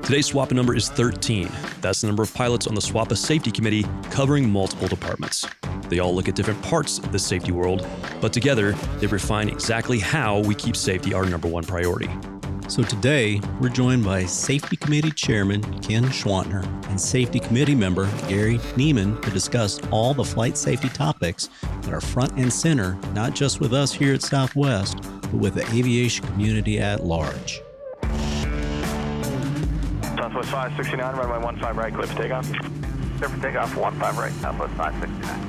Today's SWAPA number is 13. That's the number of pilots on the SWAPA Safety Committee covering multiple departments. They all look at different parts of the safety world, but together they refine exactly how we keep safety our number one priority. So today, we're joined by Safety Committee Chairman Ken Schwantner and Safety Committee member Gary Niemann to discuss all the flight safety topics that are front and center, not just with us here at Southwest, but with the aviation community at large. Southwest 569, runway 15 right, clear for takeoff. Clear for takeoff, 15 right, Southwest 569.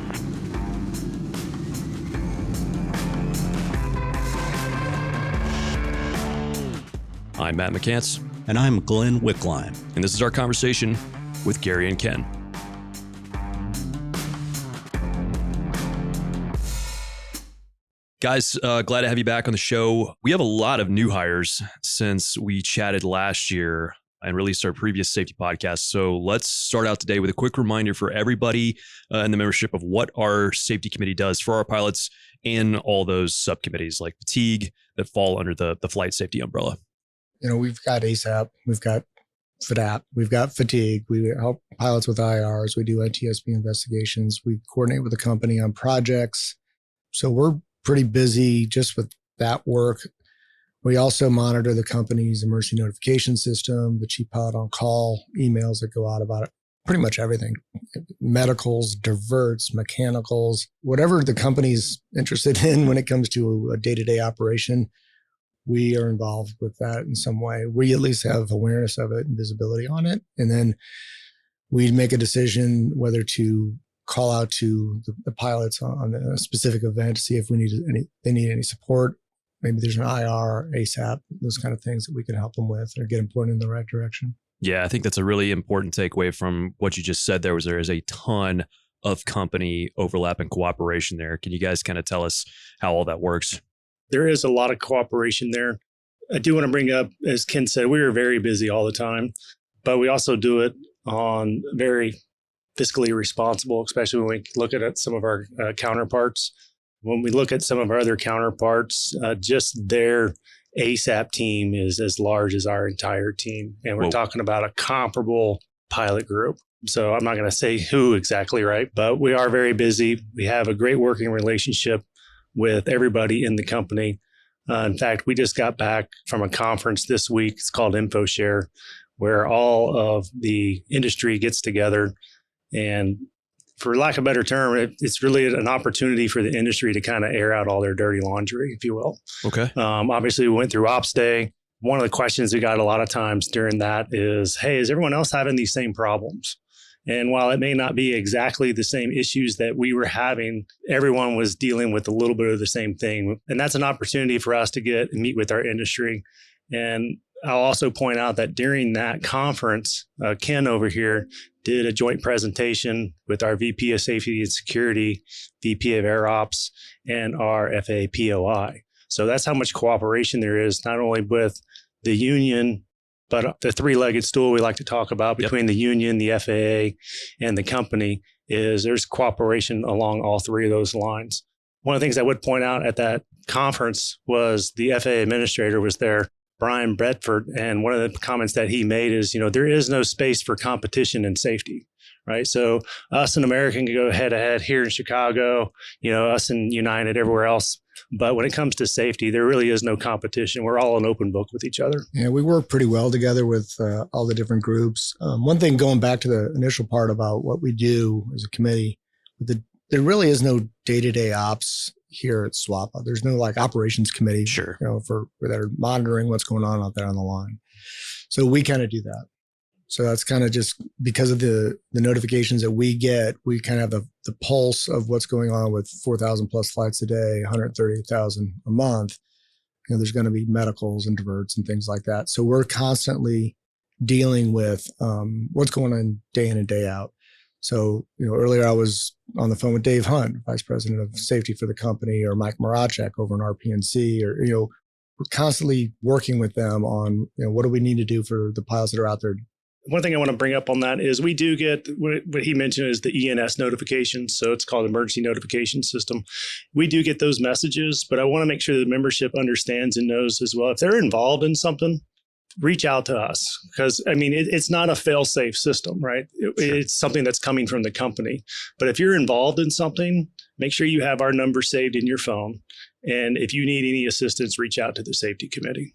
I'm Matt McCants. And I'm Glenn Wickline. And this is our conversation with Gary and Ken. Guys, glad to have you back on the show. We have a lot of new hires since we chatted last year and released our previous safety podcast. So let's start out today with a quick reminder for everybody in the membership of what our safety committee does for our pilots and all those subcommittees like fatigue that fall under the flight safety umbrella. You know, we've got ASAP, we've got FDAP, we've got fatigue, we help pilots with IRs, we do NTSB investigations, we coordinate with the company on projects. So we're pretty busy just with that work. We also monitor the company's emergency notification system, the chief pilot on call, emails that go out about it, pretty much everything. Medicals, diverts, mechanicals, whatever the company's interested in when it comes to a day-to-day operation, we are involved with that in some way. We at least have awareness of it and visibility on it. And then we make a decision whether to call out to the pilots on a specific event to see if they need any support. Maybe there's an IR, ASAP, those kind of things that we can help them with or get them pointed in the right direction. Yeah, I think that's a really important takeaway from what you just said. There is a ton of company overlap and cooperation there. Can you guys kind of tell us how all that works? There is a lot of cooperation there. I do want to bring up, as Ken said, we are very busy all the time, but we also do it on very fiscally responsible, especially when we look at some of our counterparts. When we look at some of our other counterparts, just their ASAP team is as large as our entire team. And we're talking about a comparable pilot group. So I'm not going to say who exactly, right? But we are very busy. We have a great working relationship with everybody in the company. In fact, we just got back from a conference this week. It's called InfoShare, where all of the industry gets together. And for lack of a better term, it's really an opportunity for the industry to kind of air out all their dirty laundry, if you will. Okay. Obviously, we went through Ops Day. One of the questions we got a lot of times during that is, hey, is everyone else having these same problems? And while it may not be exactly the same issues that we were having, everyone was dealing with a little bit of the same thing. And that's an opportunity for us to meet with our industry. And I'll also point out that during that conference, Ken over here did a joint presentation with our VP of Safety and Security, VP of Air Ops, and our FAA POI. So that's how much cooperation there is, not only with the union, but the three-legged stool we like to talk about between the union, the FAA, and the company is there's cooperation along all three of those lines. One of the things I would point out at that conference was the FAA administrator was there, Brian Bedford, and one of the comments that he made is, there is no space for competition in safety, right? So us and American can go head to head here in Chicago, us and United everywhere else. But when it comes to safety, there really is no competition. We're all an open book with each other. Yeah, we work pretty well together with all the different groups. One thing going back to the initial part about what we do as a committee, there really is no day-to-day ops here at SWAPA. There's no operations committee, sure, for that are monitoring what's going on out there on the line. So we kind of do that. So that's kind of just because of the notifications that we get, we kind of have the pulse of what's going on with 4,000 plus flights a day, 130,000 a month. There's going to be medicals and diverts and things like that. So we're constantly dealing with what's going on day in and day out. So, earlier I was on the phone with Dave Hunt, Vice President of Safety for the company, or Mike Maracek over in RPNC, or, we're constantly working with them on, what do we need to do for the pilots that are out there. One thing I want to bring up on that is we do get what he mentioned is the ENS notifications. So it's called Emergency Notification System. We do get those messages, but I want to make sure the membership understands and knows as well. If they're involved in something, reach out to us, because I mean, it's not a fail-safe system, right? It's something that's coming from the company. But if you're involved in something, make sure you have our number saved in your phone. And if you need any assistance, reach out to the safety committee.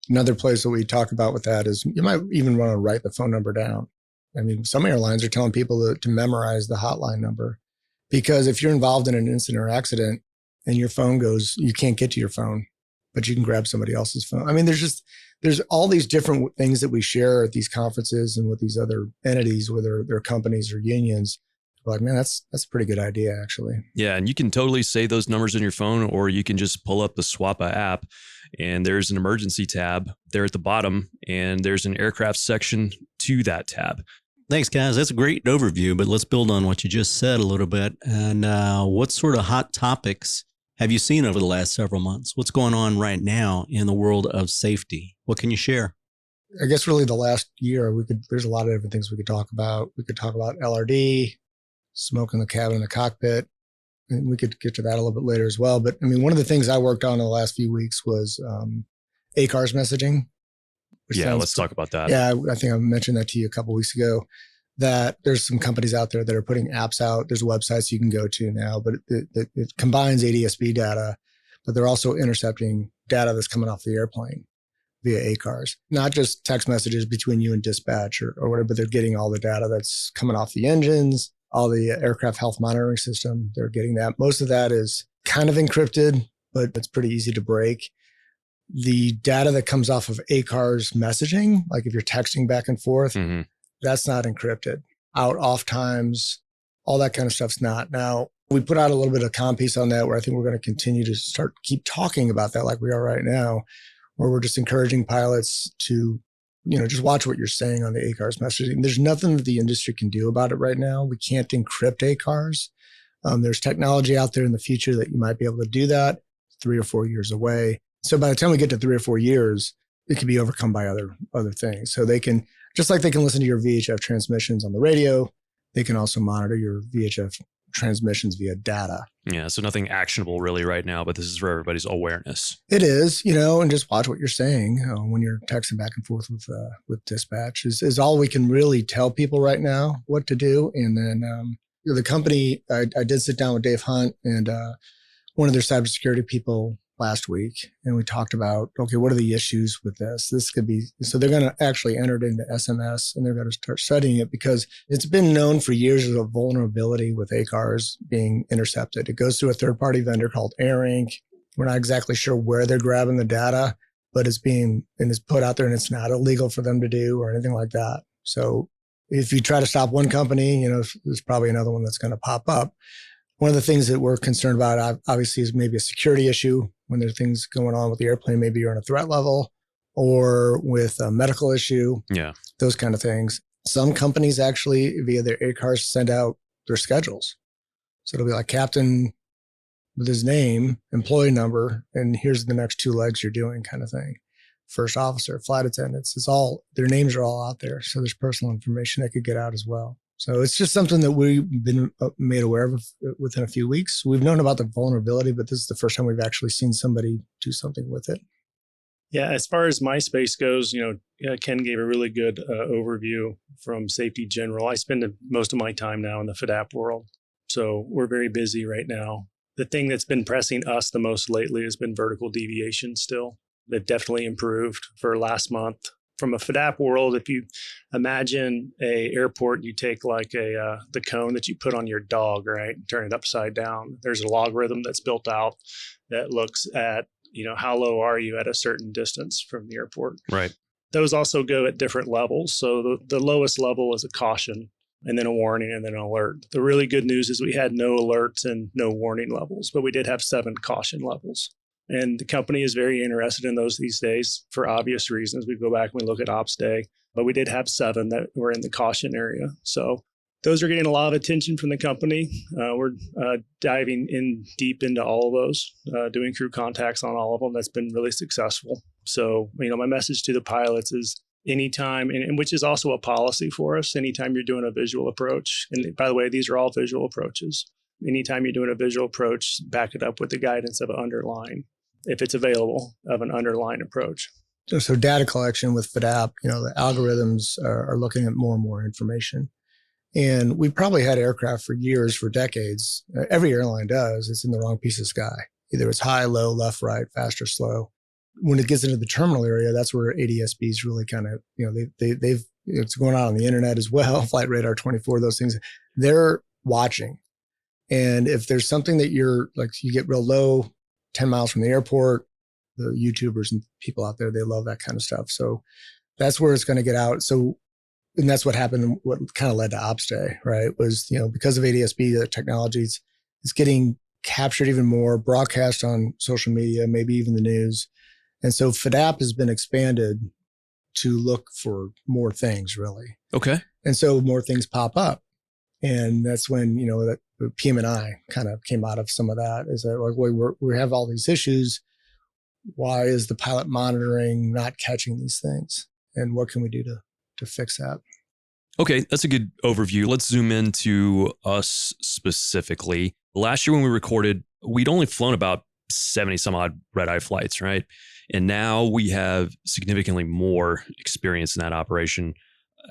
Another place that we talk about with that is you might even want to write the phone number down. I mean, some airlines are telling people to memorize the hotline number, because if you're involved in an incident or accident and your phone goes, you can't get to your phone, but you can grab somebody else's phone. I mean, there's all these different things that we share at these conferences and with these other entities, whether they're companies or unions. We're like, man, that's a pretty good idea, actually. Yeah, and you can totally save those numbers in your phone, or you can just pull up the SWAPA app, and there's an emergency tab there at the bottom, and there's an aircraft section to that tab. Thanks, guys. That's a great overview, but let's build on what you just said a little bit. And what sort of hot topics have you seen over the last several months? What's going on right now in the world of safety? What can you share? I guess really the last year, there's a lot of different things we could talk about. We could talk about LRD, smoke in the cabin and the cockpit. And we could get to that a little bit later as well. But I mean, one of the things I worked on in the last few weeks was ACARS messaging. Yeah, let's talk about that. Yeah, I think I mentioned that to you a couple of weeks ago, that there's some companies out there that are putting apps out. There's websites you can go to now, but it combines ADSB data, but they're also intercepting data that's coming off the airplane via ACARS. Not just text messages between you and dispatch or whatever, but they're getting all the data that's coming off the engines, all the aircraft health monitoring system. They're getting that. Most of that is kind of encrypted, but it's pretty easy to break. The data that comes off of ACARS messaging, like if you're texting back and forth, that's not encrypted. Out, off times, all that kind of stuff's not. Now, we put out a little bit of comm piece on that where I think we're going to continue to keep talking about that like we are right now, where we're just encouraging pilots to, just watch what you're saying on the ACARS messaging. There's nothing that the industry can do about it right now. We can't encrypt ACARS. There's technology out there in the future that you might be able to do that 3 or 4 years away. So by the time we get to 3 or 4 years, it can be overcome by other things. So they can, just like they can listen to your VHF transmissions on the radio, they can also monitor your VHF transmissions via data. Yeah, so nothing actionable really right now, but this is for everybody's awareness. It is, and just watch what you're saying when you're texting back and forth with dispatch is all we can really tell people right now what to do. And then the company, I did sit down with Dave Hunt and one of their cybersecurity people last week, and we talked about, okay, what are the issues with this? This could be, so they're going to actually enter it into SMS and they're going to start studying it, because it's been known for years as a vulnerability with ACARS being intercepted. It goes through a third-party vendor called AirInc. We're not exactly sure where they're grabbing the data, but it's put out there and it's not illegal for them to do or anything like that. So if you try to stop one company, there's probably another one that's going to pop up. One of the things that we're concerned about, obviously, is maybe a security issue when there are things going on with the airplane. Maybe you're on a threat level or with a medical issue. Yeah. Those kind of things. Some companies actually, via their ACARS, send out their schedules. So it'll be like captain with his name, employee number, and here's the next 2 legs you're doing kind of thing. First officer, flight attendants, their names are all out there. So there's personal information that could get out as well. So it's just something that we've been made aware of within a few weeks. We've known about the vulnerability, but this is the first time we've actually seen somebody do something with it. Yeah, as far as my space goes, Ken gave a really good overview from Safety General. I spend most of my time now in the FDAP world, so we're very busy right now. The thing that's been pressing us the most lately has been vertical deviation still. They've definitely improved for last month. From a FDAP world, if you imagine a airport, you take like the cone that you put on your dog, right? Turn it upside down. There's a logarithm that's built out that looks at, how low are you at a certain distance from the airport? Right. Those also go at different levels. So the lowest level is a caution, and then a warning, and then an alert. The really good news is we had no alerts and no warning levels, but we did have 7 caution levels. And the company is very interested in those these days for obvious reasons. We go back and we look at Ops Day, but we did have 7 that were in the caution area. So those are getting a lot of attention from the company. We're diving in deep into all of those, doing crew contacts on all of them. That's been really successful. So, my message to the pilots is anytime, and which is also a policy for us, anytime you're doing a visual approach, and by the way, these are all visual approaches. Anytime you're doing a visual approach, back it up with the guidance of an underline, if it's available, of an underline approach. So data collection with FDAP, the algorithms are looking at more and more information. And we probably had aircraft for years, for decades. Every airline does. It's in the wrong piece of sky. Either it's high, low, left, right, fast or slow. When it gets into the terminal area, that's where ADSBs really kind of, they've it's going on the internet as well. Flight Radar 24, those things, they're watching. And if there's something that you get real low, 10 miles from the airport, the YouTubers and people out there, they love that kind of stuff. So that's where it's going to get out. So, and that's what happened. What kind of led to Ops Day, right? Was, because of ADSB, the technologies, it's getting captured even more, broadcast on social media, maybe even the news. And so FDAP has been expanded to look for more things, really. Okay. And so more things pop up. And that's when, that PM&I kind of came out of some of that, is that we have all these issues. Why is the pilot monitoring not catching these things? And what can we do to fix that? Okay, that's a good overview. Let's zoom into us specifically. Last year when we recorded, we'd only flown about 70 some odd red-eye flights, right? And now we have significantly more experience in that operation.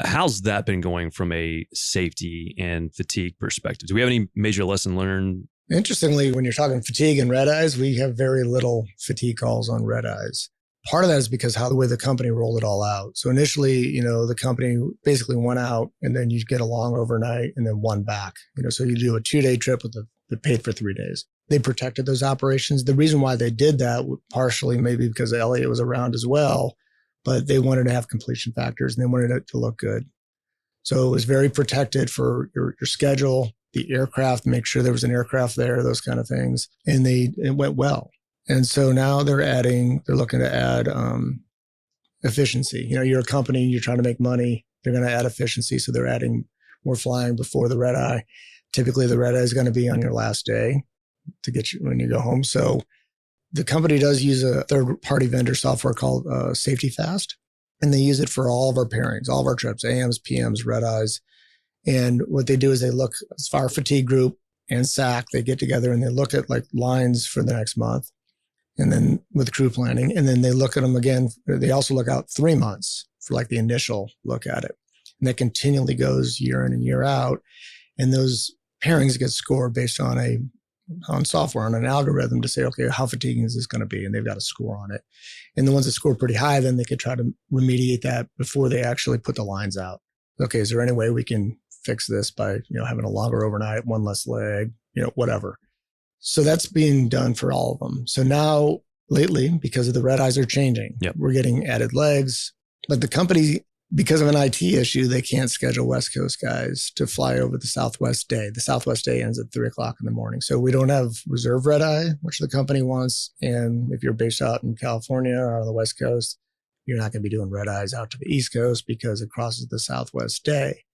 How's that been going from a safety and fatigue perspective? Do we have any major lesson learned? Interestingly, when you're talking fatigue and red eyes, we have very little fatigue calls on red eyes. Part of that is because the way the company rolled it all out. So initially, the company basically went out and then you get along overnight and then one back. So you do a 2-day trip with paid for 3 days. They protected those operations. The reason why they did that, partially maybe because Elliott was around as well, but they wanted to have completion factors and they wanted it to look good. So it was very protected for your schedule, the aircraft, make sure there was an aircraft there, those kind of things. And it went well. And so now they're looking to add efficiency. You're a company, you're trying to make money. They're going to add efficiency. So they're adding more flying before the red eye. Typically the red eye is going to be on your last day to get you when you go home. So the company does use a third-party vendor software called Safety Fast, and they use it for all of our pairings, all of our trips, AMs, PMs, red eyes. And what they do is they look, as far as fatigue group and SAC, they get together and they look at lines for the next month, and then with crew planning, and then they look at them again. They also look out 3 months for the initial look at it. And that continually goes year in and year out. And those pairings get scored based on software, on an algorithm to say, okay, how fatiguing is this going to be? And they've got a score on it. And the ones that score pretty high, then they could try to remediate that before they actually put the lines out. Okay, is there any way we can fix this by, having a longer overnight, one less leg, whatever. So that's being done for all of them. So now lately, because of the red eyes are changing, we're getting added legs, but the company, because of an IT issue, they can't schedule West Coast guys to fly over the Southwest Day. The Southwest Day ends at 3:00 in the morning. So we don't have reserve red eye, which the company wants. And if you're based out in California or on the West Coast, you're not going to be doing red eyes out to the East Coast because it crosses the Southwest Day.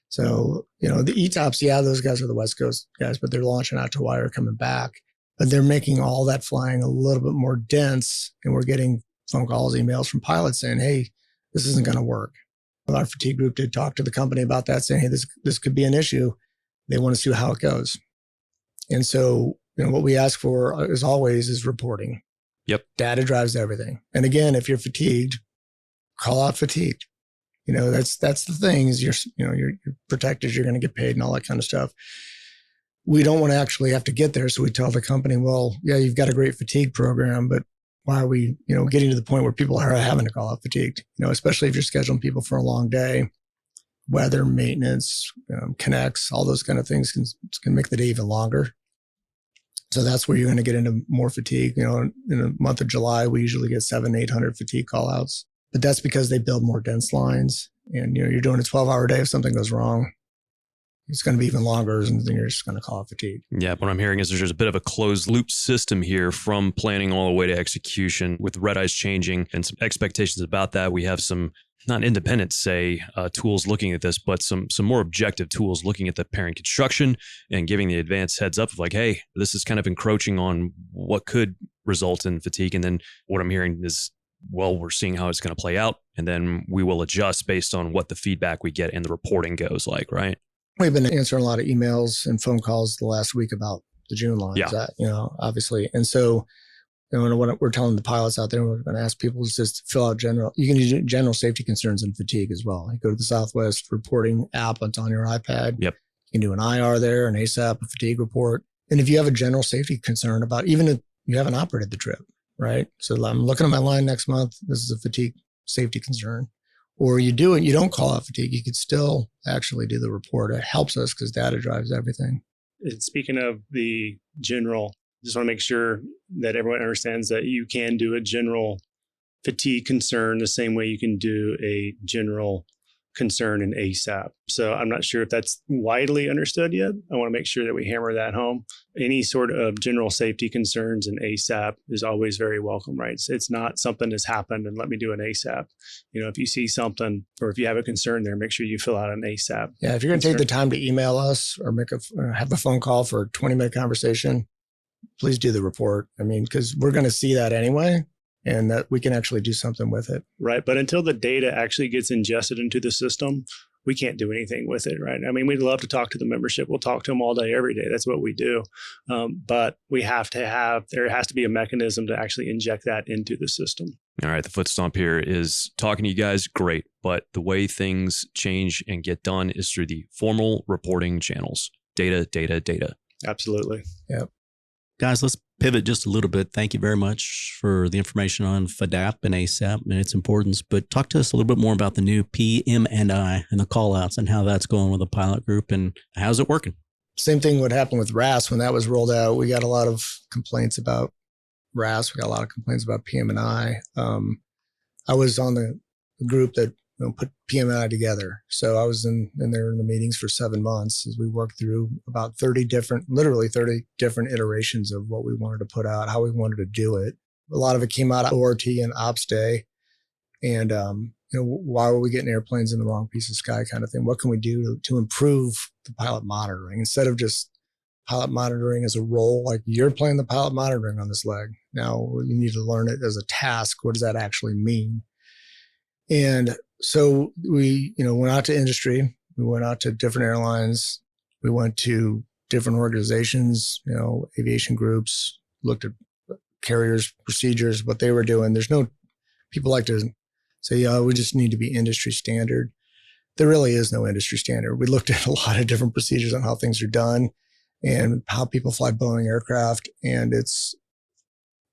So, the ETOPS, those guys are the West Coast guys, but they're launching out to Hawaii or coming back. But they're making all that flying a little bit more dense. And we're getting phone calls, emails from pilots saying, hey, this isn't going to work. Our fatigue group did talk to the company about that, saying, hey, this could be an issue. They want to see how it goes. And so, what we ask for, as always, is reporting. Yep. Data drives everything. And again, if you're fatigued, call out fatigued. That's the thing is you're protected, you're going to get paid and all that kind of stuff. We don't want to actually have to get there. So we tell the company, well, yeah, you've got a great fatigue program, but why are we, getting to the point where people are having to call out fatigued, especially if you're scheduling people for a long day, weather, maintenance, connects, all those kind of things can make the day even longer. So that's where you're going to get into more fatigue. In the month of July, we usually get 700-800 fatigue call outs, but that's because they build more dense lines and, you're doing a 12-hour day. If something goes wrong, it's going to be even longer, and then you're just going to call it fatigue. Yeah, what I'm hearing is there's a bit of a closed loop system here from planning all the way to execution with red eyes changing and some expectations about that. We have some not independent, tools looking at this, but some more objective tools looking at the pairing construction and giving the advanced heads up of hey, this is kind of encroaching on what could result in fatigue. And then what I'm hearing is, well, we're seeing how it's going to play out, and then we will adjust based on what the feedback we get and the reporting goes right? We've been answering a lot of emails and phone calls the last week about the June lines, obviously. And so And what we're telling the pilots out there, we're going to ask people is just fill out you can do general safety concerns and fatigue as well. You go to the Southwest reporting app that's on your iPad. Yep. You can do an IR there, an ASAP, a fatigue report. And if you have a general safety concern about, even if you haven't operated the trip, right? So I'm looking at my line next month. This is a fatigue safety concern. Or you do it, you don't call out fatigue. You could still actually do the report. It helps us because data drives everything. And speaking of the general, just want to make sure that everyone understands that you can do a general fatigue concern the same way you can do a general concern in ASAP. So I'm not sure if that's widely understood yet. I want to make sure that we hammer that home. Any sort of general safety concerns in ASAP is always very welcome, right? It's not something that's happened and let me do an ASAP. If you see something or if you have a concern there, make sure you fill out an ASAP. Yeah, if you're going to take the time to email us or have a phone call for a 20-minute conversation, please do the report. Because we're going to see that anyway, and that we can actually do something with it. Right. But until the data actually gets ingested into the system, we can't do anything with it, right? We'd love to talk to the membership. We'll talk to them all day, every day. That's what we do. But there has to be a mechanism to actually inject that into the system. All right. The foot stomp here is talking to you guys. Great. But the way things change and get done is through the formal reporting channels. Data, data, data. Absolutely. Yep. Guys, let's pivot just a little bit. Thank you very much for the information on FADAP and ASAP and its importance. But talk to us a little bit more about the new PM&I and the call outs and how that's going with the pilot group and how's it working? Same thing would happen with RAS when that was rolled out. We got a lot of complaints about RAS. We got a lot of complaints about PM&I. I was on the group that put PM&I together. So I was in there in the meetings for 7 months as we worked through about 30 different iterations of what we wanted to put out, how we wanted to do it. A lot of it came out of ORT and Ops Day. And, why were we getting airplanes in the wrong piece of sky kind of thing? What can we do to improve the pilot monitoring instead of just pilot monitoring as a role? Like you're playing the pilot monitoring on this leg. Now you need to learn it as a task. What does that actually mean? And so we, went out to industry. We went out to different airlines. We went to different organizations, aviation groups, looked at carriers, procedures, what they were doing. People like to say, we just need to be industry standard. There really is no industry standard. We looked at a lot of different procedures on how things are done and how people fly Boeing aircraft. And it's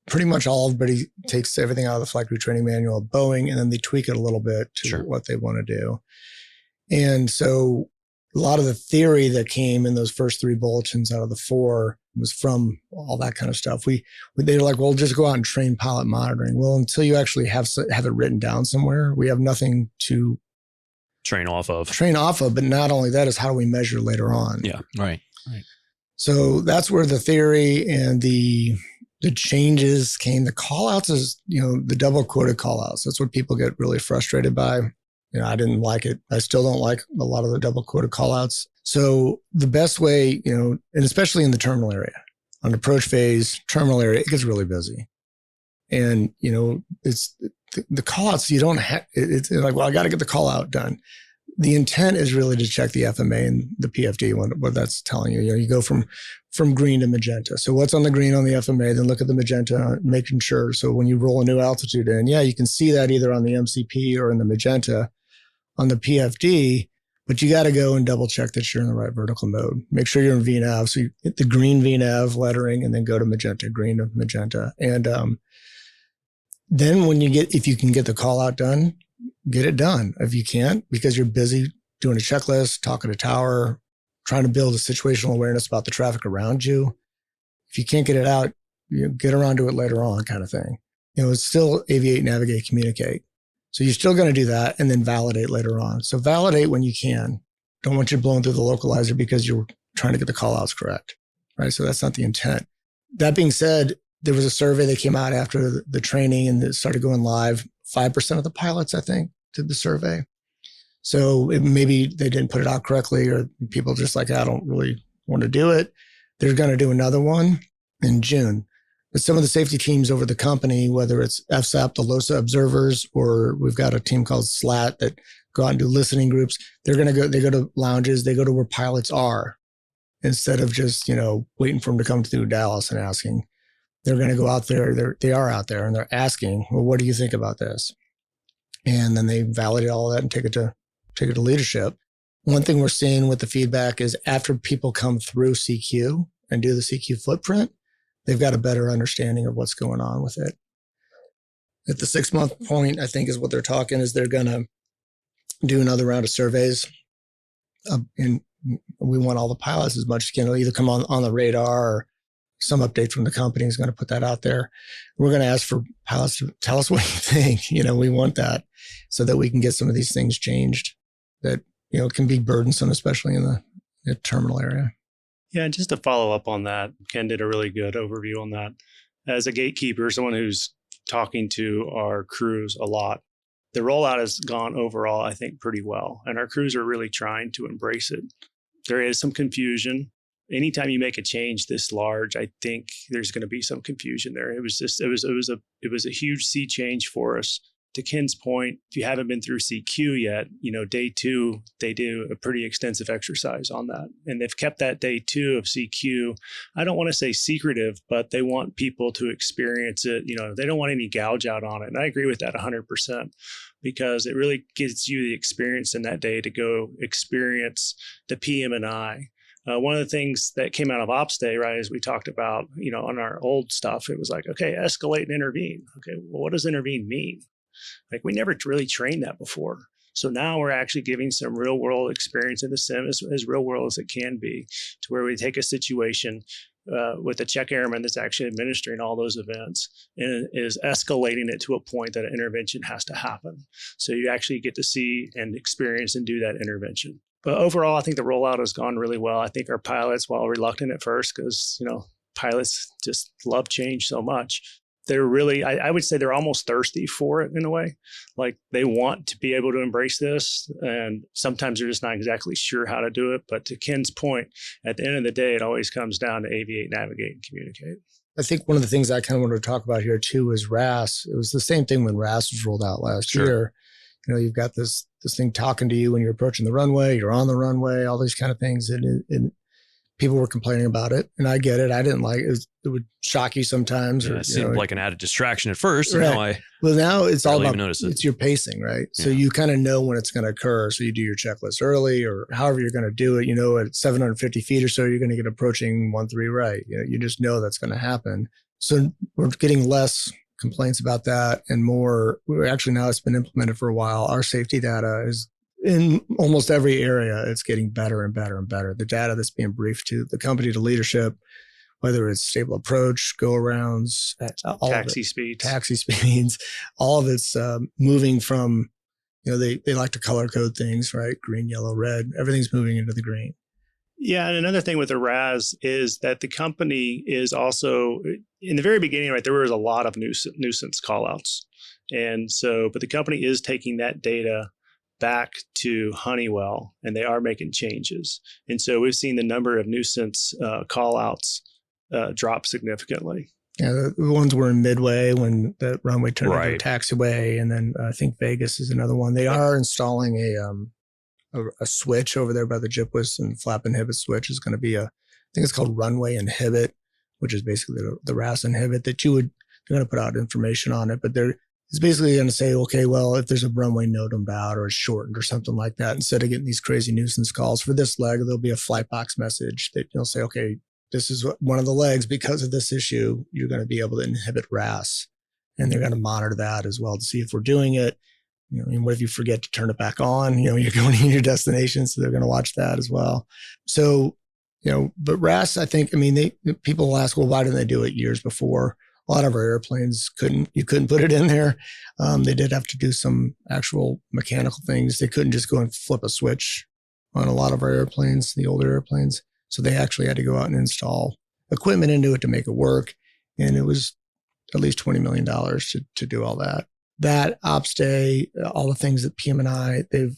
pretty much everybody takes everything out of the flight crew training manual of Boeing, and then they tweak it a little bit to what they want to do. And so a lot of the theory that came in those first 3 bulletins out of the 4 was from all that kind of stuff. They were like, well, just go out and train pilot monitoring. Well, until you actually have it written down somewhere, we have nothing to train off of. But not only that is how do we measure later on? Yeah. Right. So that's where the theory and the changes came. The call outs is, the double quoted call outs. That's what people get really frustrated by. I didn't like it. I still don't like a lot of the double quoted call outs. So the best way, and especially in the terminal area, on approach phase, terminal area, it gets really busy. And, it's the call outs, you don't have, it's like, well, I got to get the call out done. The intent is really to check the FMA and the PFD, what that's telling you. You go from green to magenta. So what's on the green on the FMA, then look at the magenta, making sure. So when you roll a new altitude in, you can see that either on the MCP or in the magenta on the PFD, but you got to go and double check that you're in the right vertical mode. Make sure you're in VNAV. So you hit the green VNAV lettering and then go to magenta, green to magenta. And then if you can get the call out done, get it done. If you can't, because you're busy doing a checklist, talking to tower, trying to build a situational awareness about the traffic around you. If you can't get it out, get around to it later on kind of thing. It's still aviate, navigate, communicate. So you're still going to do that and then validate later on. So validate when you can. Don't want you blowing through the localizer because you're trying to get the call outs correct, right? So that's not the intent. That being said, there was a survey that came out after the training and it started going live. 5% of the pilots, I think, did the survey. So maybe they didn't put it out correctly, or people just like, I don't really want to do it. They're going to do another one in June. But some of the safety teams over the company, whether it's FSAP, the LOSA observers, or we've got a team called SLAT that go out and do listening groups. They go to lounges, they go to where pilots are instead of just, waiting for them to come through Dallas and asking. they're going to go out there. They are out there and they're asking, well, what do you think about this? And then they validate all of that and take it to leadership. One thing we're seeing with the feedback is after people come through CQ and do the CQ footprint, they've got a better understanding of what's going on with it. At the 6-month point, I think is what they're talking is they're going to do another round of surveys. And we want all the pilots as much as can either come on the radar or some update from the company is going to put that out there. We're going to ask for pilots to tell us what you think. We want that so that we can get some of these things changed that, can be burdensome, especially in the terminal area. Yeah, and just to follow up on that, Ken did a really good overview on that. As a gatekeeper, someone who's talking to our crews a lot, the rollout has gone overall, I think, pretty well. And our crews are really trying to embrace it. There is some confusion. Anytime you make a change this large, I think there's going to be some confusion there. It was a huge sea change for us. To Ken's point, if you haven't been through CQ yet, day 2, they do a pretty extensive exercise on that. And they've kept that day 2 of CQ, I don't want to say secretive, but they want people to experience it. They don't want any gouge out on it. And I agree with that 100% because it really gives you the experience in that day to go experience the PM&I. One of the things that came out of Ops Day, right, as we talked about, on our old stuff, it was like, okay, escalate and intervene. Okay, well, what does intervene mean? Like we never really trained that before. So now we're actually giving some real world experience in the sim as real world as it can be, to where we take a situation with a check airman that's actually administering all those events and is escalating it to a point that an intervention has to happen. So you actually get to see and experience and do that intervention. But overall, I think the rollout has gone really well. I think our pilots, while reluctant at first, because, pilots just love change so much, they're really, I would say they're almost thirsty for it in a way. Like they want to be able to embrace this. And sometimes they're just not exactly sure how to do it. But to Ken's point, at the end of the day, it always comes down to aviate, navigate, and communicate. I think one of the things I kind of wanted to talk about here too is RAS. It was the same thing when RAS was rolled out last year. You've got this thing talking to you when you're approaching the runway, you're on the runway, all these kind of things. And people were complaining about it. And I get it. I didn't like it. It would shock you sometimes. Yeah, it seemed like an added distraction at first. Right. Now it's all about, it's your pacing, right? So you kind of know when it's going to occur. So you do your checklist early or however you're going to do it. At 750 feet or so, you're going to get approaching 1-3 right. You just know that's going to happen. So we're getting less complaints about that and more. We're actually, now it's been implemented for a while. Our safety data is in almost every area. It's getting better and better and better. The data that's being briefed to the company, to leadership, whether it's stable approach, go arounds, taxi speeds, all of it's moving from, they like to color code things, right? Green, yellow, red, everything's moving into the green. Yeah. And another thing with the RAS is that the company is also, in the very beginning, right, there was a lot of nuisance call outs. And so, but the company is taking that data back to Honeywell and they are making changes. And so we've seen the number of nuisance call outs drop significantly. Yeah, the ones were in Midway when the runway turned into a taxiway. And then I think Vegas is another one. They are installing a switch over there by the JIPWIS, and flap inhibit switch is going to be I think it's called runway inhibit, which is basically the RAS inhibit that they're going to put out information on it, but it's basically going to say, okay, well, if there's a runway notamed out or it's shortened or something like that, instead of getting these crazy nuisance calls for this leg, there'll be a flight box message that you'll say, okay, this is one of the legs because of this issue, you're going to be able to inhibit RAS. And they're going to monitor that as well to see if we're doing it. What if you forget to turn it back on? You're going to your destination, so they're going to watch that as well. So, but RAS, I think, people will ask, well, why didn't they do it years before? A lot of our airplanes you couldn't put it in there. They did have to do some actual mechanical things. They couldn't just go and flip a switch on a lot of our airplanes, the older airplanes. So they actually had to go out and install equipment into it to make it work. And it was at least $20 million to do all that. That Ops Day, all the things that PM&I, they've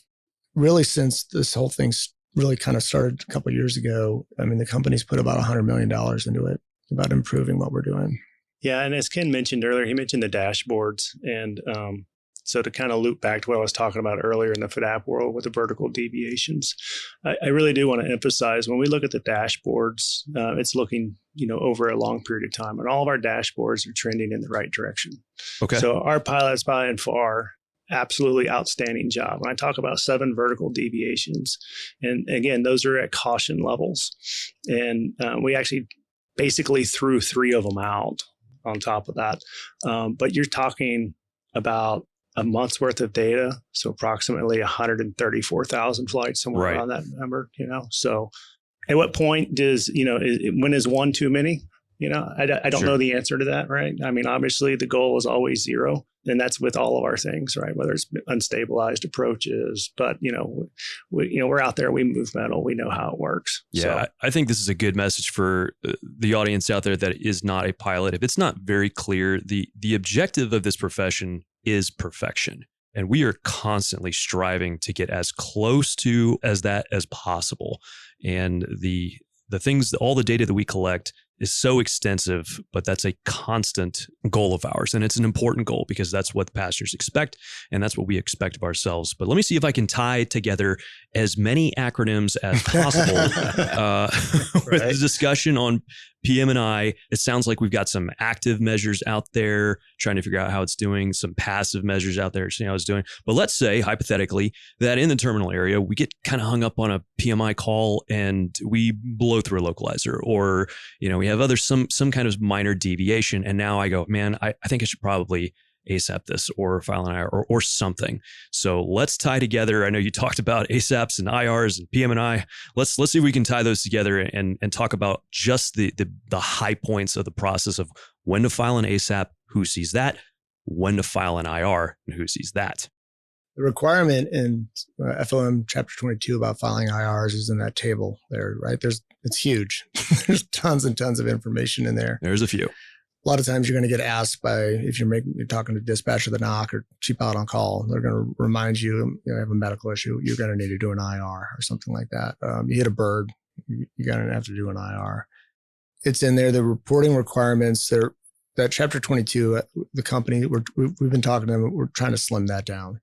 really, since this whole thing's really kind of started a couple of years ago, the company's put about $100 million into it, about improving what we're doing. Yeah. And as Ken mentioned earlier, he mentioned the dashboards. And So to kind of loop back to what I was talking about earlier in the FDAP world with the vertical deviations, I really do want to emphasize when we look at the dashboards, it's looking, over a long period of time, and all of our dashboards are trending in the right direction. Okay. So our pilots by and far, absolutely outstanding job. When I talk about 7 vertical deviations, and again, those are at caution levels. And we actually basically threw 3 of them out on top of that. But you're talking about a month's worth of data. So approximately 134,000 flights, somewhere around that number, So at what point does, when is 1 too many? I don't know the answer to that, right? I mean, obviously the goal is always 0, and that's with all of our things, right? Whether it's unstabilized approaches, but we're out there, we move metal, we know how it works. Yeah, So, I think this is a good message for the audience out there that is not a pilot. If it's not very clear, the objective of this profession is perfection. And we are constantly striving to get as close to that as possible. And the things, all the data that we collect is so extensive, but that's a constant goal of ours. And it's an important goal because that's what the passengers expect. And that's what we expect of ourselves. But let me see if I can tie together as many acronyms as possible with the discussion on PM&I. It sounds like we've got some active measures out there trying to figure out how it's doing, some passive measures out there seeing how it's doing. But let's say, hypothetically, that in the terminal area, we get kind of hung up on a PMI call and we blow through a localizer, or, we have some kind of minor deviation. And now I go, man, I think I should probably ASAP this or file an IR or something. So let's tie together. I know you talked about ASAPs and IRs and PM&I. Let's see if we can tie those together and talk about just the high points of the process of when to file an ASAP, who sees that, when to file an IR, and who sees that. The requirement in FOM Chapter 22 about filing IRs is in that table there, right? It's huge. There's tons and tons of information in there. There's a few. A lot of times you're going to get asked if you're talking to dispatch or the NOC or chief pilot on call, they're going to remind you, you have a medical issue, you're going to need to do an IR or something like that. You hit a bird, you're going to have to do an IR. It's in there. The reporting requirements that Chapter 22, the company, we've been talking to them, we're trying to slim that down.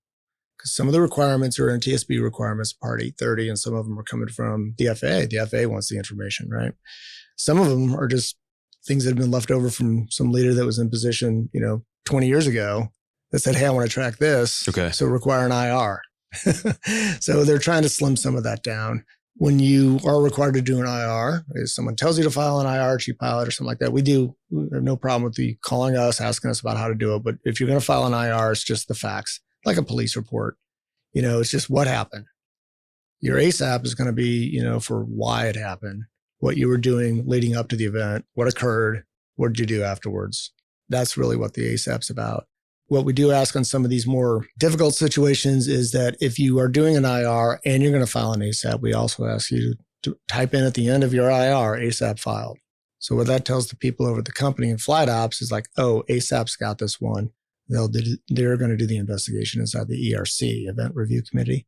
Because some of the requirements are NTSB requirements, Part 830, and some of them are coming from the FAA. The FAA wants the information, right? Some of them are just things that have been left over from some leader that was in position, 20 years ago that said, hey, I want to track this. Okay. So require an IR. So they're trying to slim some of that down. When you are required to do an IR, if someone tells you to file an IR, chief pilot or something like that, we have no problem with you calling us, asking us about how to do it. But if you're going to file an IR, it's just the facts. Like a police report, it's just what happened. Your ASAP is going to be, for why it happened, what you were doing leading up to the event, what occurred, what did you do afterwards? That's really what the ASAP's about. What we do ask on some of these more difficult situations is that if you are doing an IR and you're going to file an ASAP, we also ask you to type in at the end of your IR, ASAP filed. So what that tells the people over at the company in flight ops is like, oh, ASAP's got this one. They're going to do the investigation inside the ERC, Event Review Committee.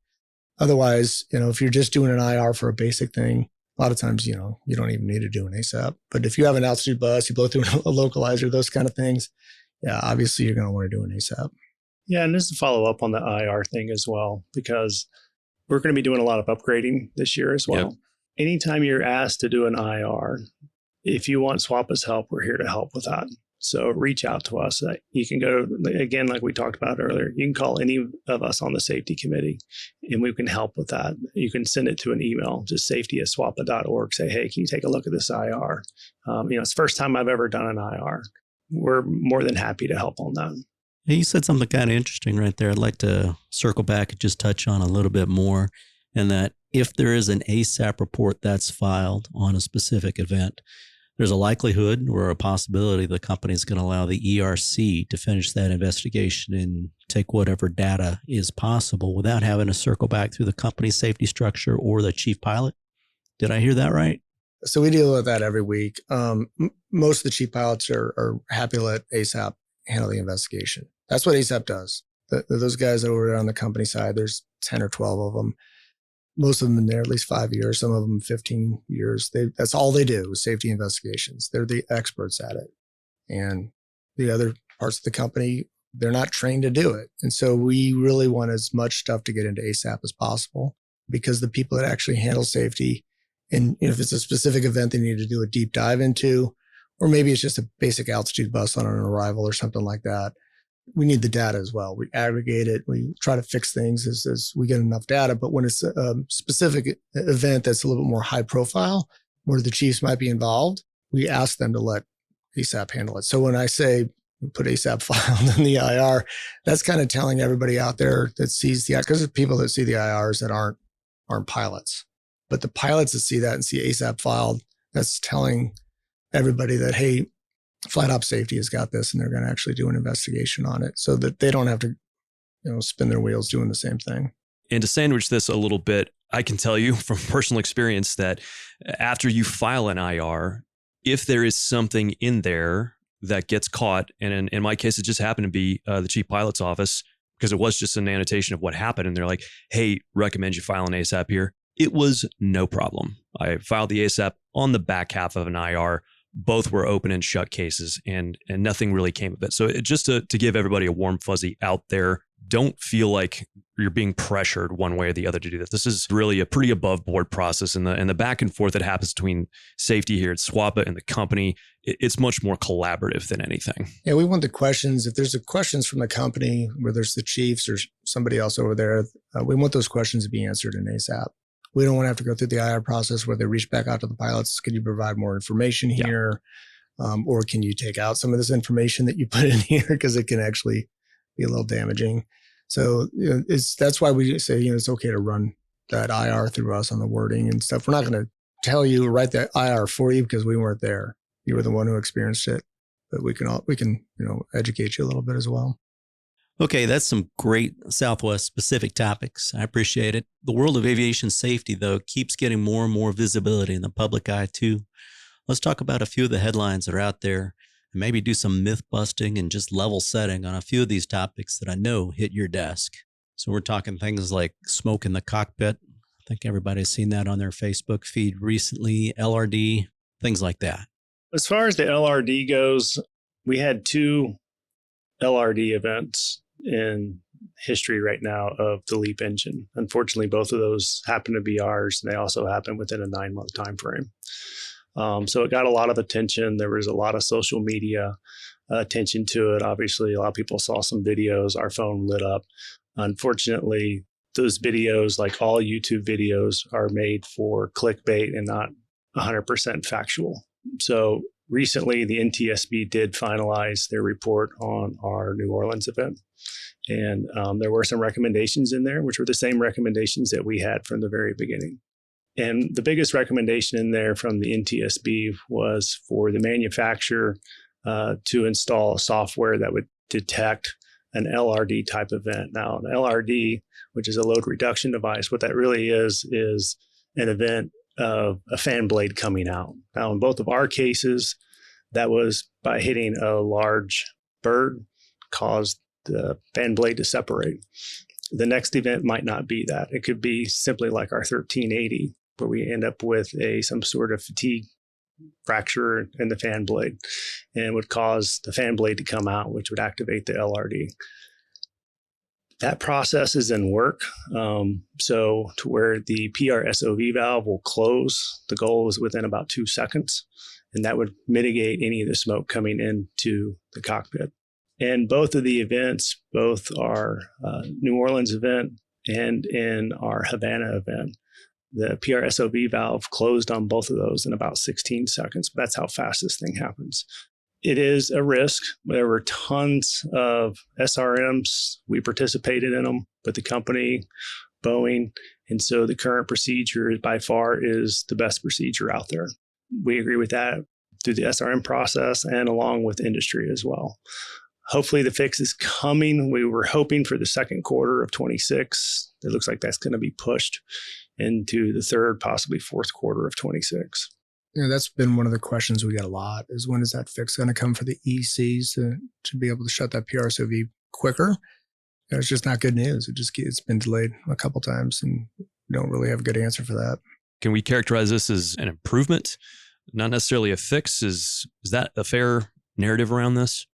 Otherwise, if you're just doing an IR for a basic thing, a lot of times, you don't even need to do an ASAP. But if you have an altitude bus, you blow through a localizer, those kind of things, yeah, obviously you're going to want to do an ASAP. Yeah, and just to follow up on the IR thing as well, because we're going to be doing a lot of upgrading this year as well. Yep. Anytime you're asked to do an IR, if you want SWAPA's help, we're here to help with that. So reach out to us. You can go, again, like we talked about earlier, you can call any of us on the safety committee and we can help with that. You can send it to an email, just safety@swapa.org. Say, hey, can you take a look at this IR? It's the first time I've ever done an IR. We're more than happy to help on that. Hey, you said something kind of interesting right there. I'd like to circle back and just touch on a little bit more, and that if there is an ASAP report that's filed on a specific event, there's a likelihood or a possibility the company is going to allow the ERC to finish that investigation and take whatever data is possible without having to circle back through the company's safety structure or the chief pilot. Did I hear that right? So we deal with that every week. Most of the chief pilots are happy to let ASAP handle the investigation. That's what ASAP does. Those guys over there on the company side, there's 10 or 12 of them. Most of them in there at least 5 years, some of them 15 years. That's all they do is safety investigations. They're the experts at it. And the other parts of the company they're not trained to do it. And so we really want as much stuff to get into ASAP as possible, because the people that actually handle safety, and if it's a specific event they need to do a deep dive into, or maybe it's just a basic altitude bus on an arrival or something like that, we need the data as well. We aggregate it. We try to fix things as we get enough data. But when it's a specific event that's a little bit more high profile, where the chiefs might be involved, we ask them to let ASAP handle it. So when I say put ASAP filed in the IR, that's kind of telling everybody out there that sees the, because there's people that see the IRs that aren't pilots, but the pilots that see that and see ASAP filed, that's telling everybody that, hey, Flight Op Safety has got this, and they're going to actually do an investigation on it, so that they don't have to, spin their wheels doing the same thing. And to sandwich this a little bit, I can tell you from personal experience that after you file an IR, if there is something in there that gets caught, and in my case, it just happened to be the chief pilot's office, because it was just an annotation of what happened. And they're like, hey, recommend you file an ASAP here. It was no problem. I filed the ASAP on the back half of an IR. Both were open and shut cases, and nothing really came of it. So just to give everybody a warm fuzzy out there, don't feel like you're being pressured one way or the other to do this. This is really a pretty above board process, and the back and forth that happens between safety here at SWAPA and the company, it's much more collaborative than anything. Yeah, we want the questions. If there's questions from the company, where there's the chiefs or somebody else over there, we want those questions to be answered in ASAP. We don't want to have to go through the IR process where they reach back out to the pilots. Can you provide more information here? Yeah. Or can you take out some of this information that you put in here? Because it can actually be a little damaging. So that's why we say, it's okay to run that IR through us on the wording and stuff. We're not going to tell you, write that IR for you, because we weren't there. You were the one who experienced it. But we can educate you a little bit as well. Okay, that's some great Southwest specific topics. I appreciate it. The world of aviation safety, though, keeps getting more and more visibility in the public eye, too. Let's talk about a few of the headlines that are out there, and maybe do some myth busting and just level setting on a few of these topics that I know hit your desk. So we're talking things like smoke in the cockpit. I think everybody's seen that on their Facebook feed recently, LRD, things like that. As far as the LRD goes, we had 2 LRD events in history right now of the LEAP engine. Unfortunately, both of those happen to be ours, and they also happen within a 9-month time frame. So it got a lot of attention. There was a lot of social media attention to it. Obviously, a lot of people saw some videos. Our phone lit up. Unfortunately, those videos, like all YouTube videos, are made for clickbait and not 100% factual. So recently, the NTSB did finalize their report on our New Orleans event. And there were some recommendations in there, which were the same recommendations that we had from the very beginning. And the biggest recommendation in there from the NTSB was for the manufacturer to install software that would detect an LRD type event. Now, an LRD, which is a load reduction device, what that really is an event of a fan blade coming out. Now, in both of our cases, that was by hitting a large bird, caused the fan blade to separate. The next event might not be that. It could be simply like our 1380, where we end up with some sort of fatigue fracture in the fan blade, and would cause the fan blade to come out, which would activate the LRD. That process is in work. So to where the PRSOV valve will close, the goal is within about 2 seconds, and that would mitigate any of the smoke coming into the cockpit. And both of the events, both our New Orleans event and in our Havana event, the PRSOV valve closed on both of those in about 16 seconds. That's how fast this thing happens. It is a risk. There were tons of SRMs. We participated in them, but the company, Boeing, and so the current procedure by far is the best procedure out there. We agree with that through the SRM process and along with industry as well. Hopefully the fix is coming. We were hoping for the second quarter of 26. It looks like that's going to be pushed into the third, possibly fourth quarter of 26. That's been one of the questions we get a lot, is when is that fix going to come for the ECs to be able to shut that PRSOV quicker? It's just not good news. It's been delayed a couple times, and we don't really have a good answer for that. Can we characterize this as an improvement, not necessarily a fix? Is that a fair narrative around this?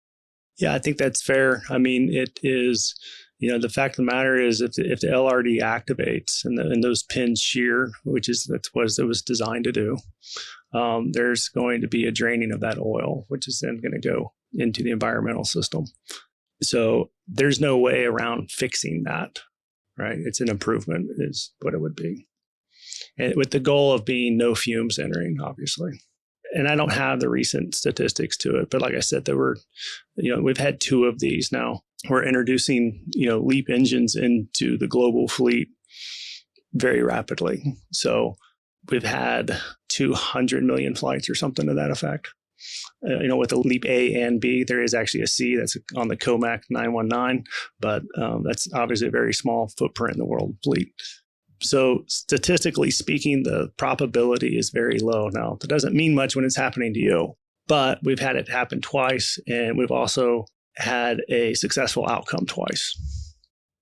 Yeah, I think that's fair. I mean, it is, the fact of the matter is if the LRD activates and those pins shear, that's what it was designed to do, there's going to be a draining of that oil, which is then going to go into the environmental system. So there's no way around fixing that, right? It's an improvement is what it would be. And with the goal of being no fumes entering, obviously. And I don't have the recent statistics to it, but like I said, we've had 2 of these now. We're introducing, LEAP engines into the global fleet very rapidly. So we've had 200 million flights or something to that effect. With the LEAP A and B, there is actually a C that's on the COMAC 919, but that's obviously a very small footprint in the world fleet. So statistically speaking, the probability is very low. Now, that doesn't mean much when it's happening to you, but we've had it happen twice, and we've also had a successful outcome twice.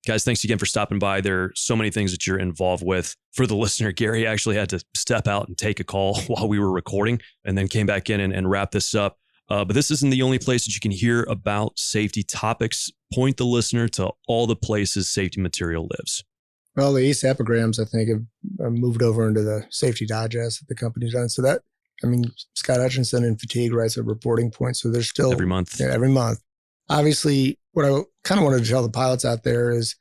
Guys, thanks again for stopping by. There are so many things that you're involved with. For the listener, Gary actually had to step out and take a call while we were recording and then came back in and wrap this up. But this isn't the only place that you can hear about safety topics. Point the listener to all the places safety material lives. Well, the ASAPograms, I think, have moved over into the safety digest that the company's done. So Scott Hutchinson and Fatigue writes a reporting point. So there's still every month. Yeah, every month. Obviously, what I kind of wanted to tell the pilots out there is,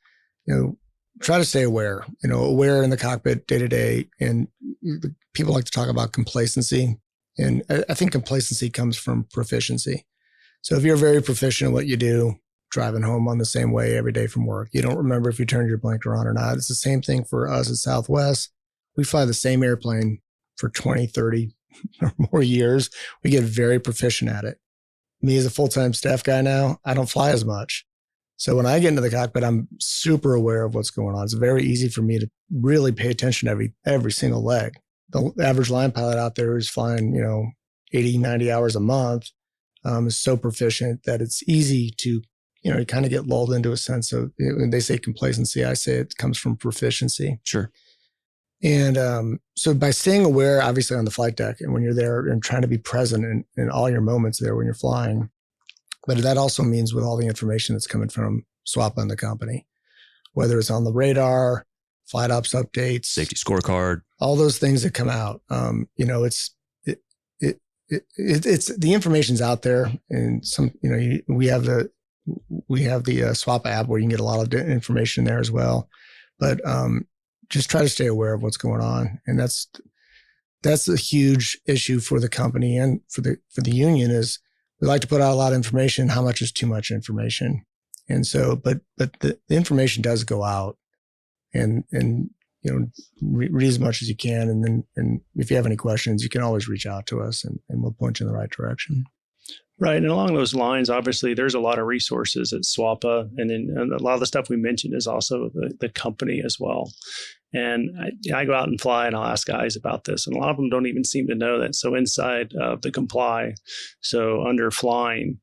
try to stay aware, aware in the cockpit day to day. And people like to talk about complacency. And I think complacency comes from proficiency. So if you're very proficient in what you do, driving home on the same way every day from work, you don't remember if you turned your blinker on or not. It's the same thing for us at Southwest. We fly the same airplane for 20, 30 or more years. We get very proficient at it. Me as a full-time staff guy now, I don't fly as much. So when I get into the cockpit, I'm super aware of what's going on. It's very easy for me to really pay attention to every single leg. The average line pilot out there who's flying, 80, 90 hours a month is so proficient that it's easy to, you kind of get lulled into a sense of, when they say complacency, I say it comes from proficiency. Sure. And so by staying aware, obviously on the flight deck, and when you're there and trying to be present in all your moments there when you're flying, but that also means with all the information that's coming from SWAPA and the company, whether it's on the radar, flight ops updates, safety scorecard, all those things that come out, it's the information's out there, and some, we have the SWAPA app where you can get a lot of information there as well. But just try to stay aware of what's going on. And that's a huge issue for the company and for the union is we like to put out a lot of information. How much is too much information? And so, but the information does go out and read as much as you can. And if you have any questions, you can always reach out to us and we'll point you in the right direction. Right. And along those lines, obviously, there's a lot of resources at SWAPA. And a lot of the stuff we mentioned is also the company as well. And I go out and fly and I'll ask guys about this. And a lot of them don't even seem to know that. So inside of the comply, so under flying,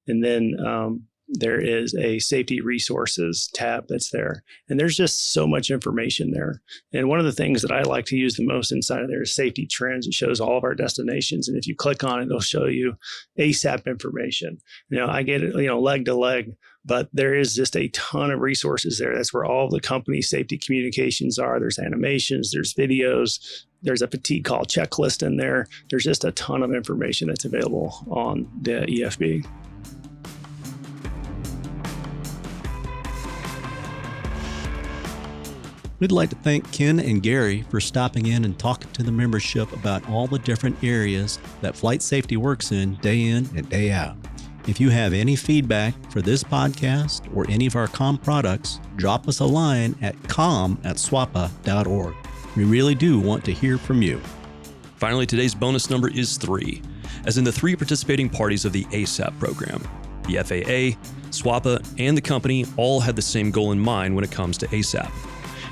and then there is a safety resources tab that's there. And there's just so much information there. And one of the things that I like to use the most inside of there is safety trends. It shows all of our destinations. And if you click on it, it'll show you ASAP information. I get it, leg to leg, but there is just a ton of resources there. That's where all the company safety communications are. There's animations, there's videos, there's a fatigue call checklist in there. There's just a ton of information that's available on the EFB. We'd like to thank Ken and Gary for stopping in and talking to the membership about all the different areas that flight safety works in and day out. If you have any feedback for this podcast or any of our COM products, drop us a line at com@swapa.org. We really do want to hear from you. Finally, today's bonus number is 3, as in the 3 participating parties of the ASAP program. The FAA, SWAPA, and the company all had the same goal in mind when it comes to ASAP.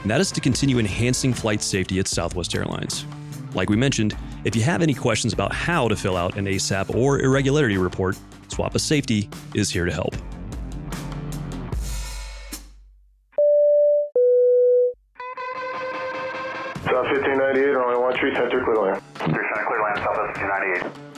And that is to continue enhancing flight safety at Southwest Airlines. Like we mentioned, if you have any questions about how to fill out an ASAP or irregularity report, SWAPA Safety is here to help. South 1598, runway 13, center clear land. Clear land, Southwest 1598.